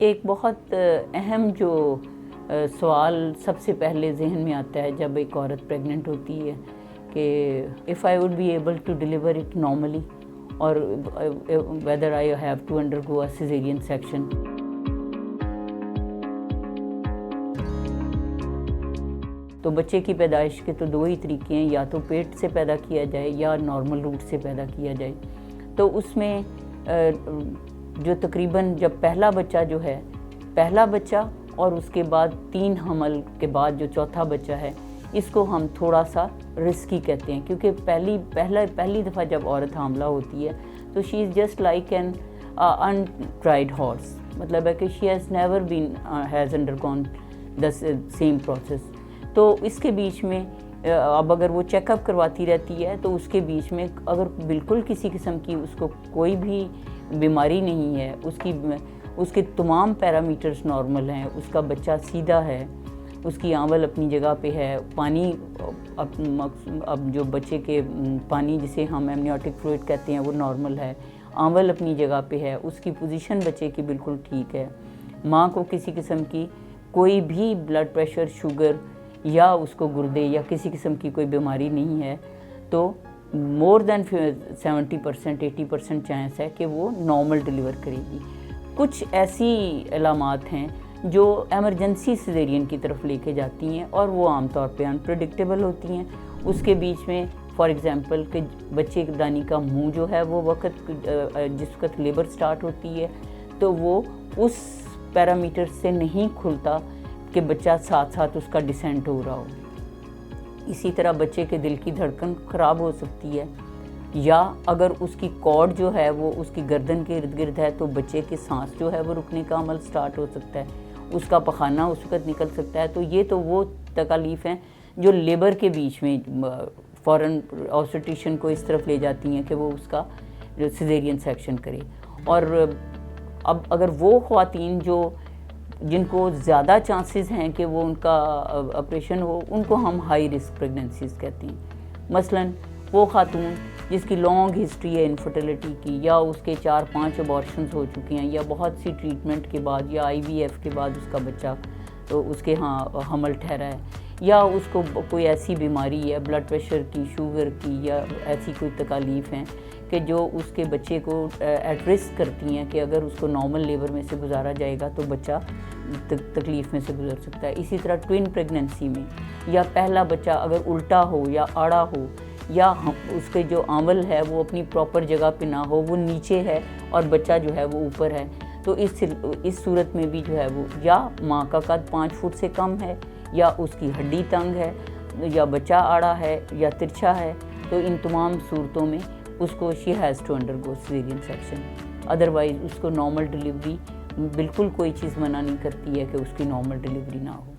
ایک بہت اہم جو سوال سب سے پہلے ذہن میں آتا ہے جب ایک عورت پریگننٹ ہوتی ہے کہ if I would be able to deliver it normally or whether I have to undergo a cesarean section. تو بچے کی پیدائش کے تو دو ہی طریقے ہیں، یا تو پیٹ سے پیدا کیا جائے یا نارمل روٹ سے پیدا کیا جائے۔ تو اس میں جو تقریباً جب پہلا بچہ جو ہے، پہلا بچہ اور اس کے بعد 3 حمل کے بعد جو چوتھا بچہ ہے، اس کو ہم تھوڑا سا رسکی کہتے ہیں، کیونکہ پہلی دفعہ جب عورت حاملہ ہوتی ہے تو she is just like an untried horse، مطلب ہے کہ she has never been has undergone the same process. تو اس کے بیچ میں اب اگر وہ چیک اپ کرواتی رہتی ہے تو اس کے بیچ میں اگر بالکل کسی قسم کی اس کو کوئی بھی بیماری نہیں ہے، اس کے تمام پیرامیٹرز نارمل ہیں، اس کا بچہ سیدھا ہے، اس کی آنول اپنی جگہ پہ ہے، پانی اب جو بچے کے پانی جسے ہم ایمنیوٹک فلوئڈ کہتے ہیں وہ نارمل ہے، آنول اپنی جگہ پہ ہے، اس کی پوزیشن بچے کی بالکل ٹھیک ہے، ماں کو کسی قسم کی کوئی بھی بلڈ پریشر، شوگر یا اس کو گردے یا کسی قسم کی کوئی بیماری نہیں ہے، تو مور دین 70% 80% چانس ہے کہ وہ نارمل ڈیلیور کرے گی۔ کچھ ایسی علامات ہیں جو ایمرجنسی سیزیرین کی طرف لے کے جاتی ہیں اور وہ عام طور پہ انپریڈکٹیبل ہوتی ہیں۔ اس کے بیچ میں فار ایگزامپل کہ بچے دانی کا منہ جو ہے وہ جس وقت لیبر سٹارٹ ہوتی ہے تو وہ اس پیرامیٹر سے نہیں کھلتا کہ بچہ ساتھ ساتھ اس کا ڈسینٹ ہو رہا ہو۔ اسی طرح بچے کے دل کی دھڑکن خراب ہو سکتی ہے، یا اگر اس کی کارڈ جو ہے وہ اس کی گردن کے ارد گرد ہے تو بچے کی سانس جو ہے وہ رکنے کا عمل سٹارٹ ہو سکتا ہے، اس کا پخانہ اس وقت نکل سکتا ہے۔ تو یہ تو وہ تکالیف ہیں جو لیبر کے بیچ میں فوراً آبسٹیشن کو اس طرف لے جاتی ہیں کہ وہ اس کا سیزیرین سیکشن کرے۔ اور اب اگر وہ خواتین جن کو زیادہ چانسز ہیں کہ وہ ان کا آپریشن ہو، ان کو ہم ہائی رسک پریگننسیز کہتے ہیں۔ مثلاً وہ خاتون جس کی لانگ ہسٹری ہے انفرٹیلٹی کی، یا اس کے 4-5 ابارشنز ہو چکی ہیں، یا بہت سی ٹریٹمنٹ کے بعد یا IVF کے بعد اس کا بچہ تو اس کے حمل ٹھہرا ہے، یا اس کو کوئی ایسی بیماری ہے بلڈ پریشر کی، شوگر کی، یا ایسی کوئی تکالیف ہیں کہ جو اس کے بچے کو ایٹ رسک کرتی ہیں کہ اگر اس کو نارمل لیبر میں سے گزارا جائے گا تو بچہ تکلیف میں سے گزر سکتا ہے۔ اسی طرح ٹوین پریگننسی میں، یا پہلا بچہ اگر الٹا ہو یا آڑا ہو، یا اس کے جو آنول ہے وہ اپنی پراپر جگہ پہ نہ ہو، وہ نیچے ہے اور بچہ جو ہے وہ اوپر ہے، تو اس صورت میں بھی جو ہے وہ یا ماں کا قد 5 فٹ سے کم ہے، یا اس کی ہڈی تنگ ہے، یا بچہ آڑا ہے یا ترچھا ہے، تو ان تمام صورتوں میں اس کو she has to undergo caesarean section. Otherwise اس کو نارمل ڈیلیوری بالکل کوئی چیز منع نہیں کرتی ہے کہ اس کی نارمل ڈیلیوری نہ ہو۔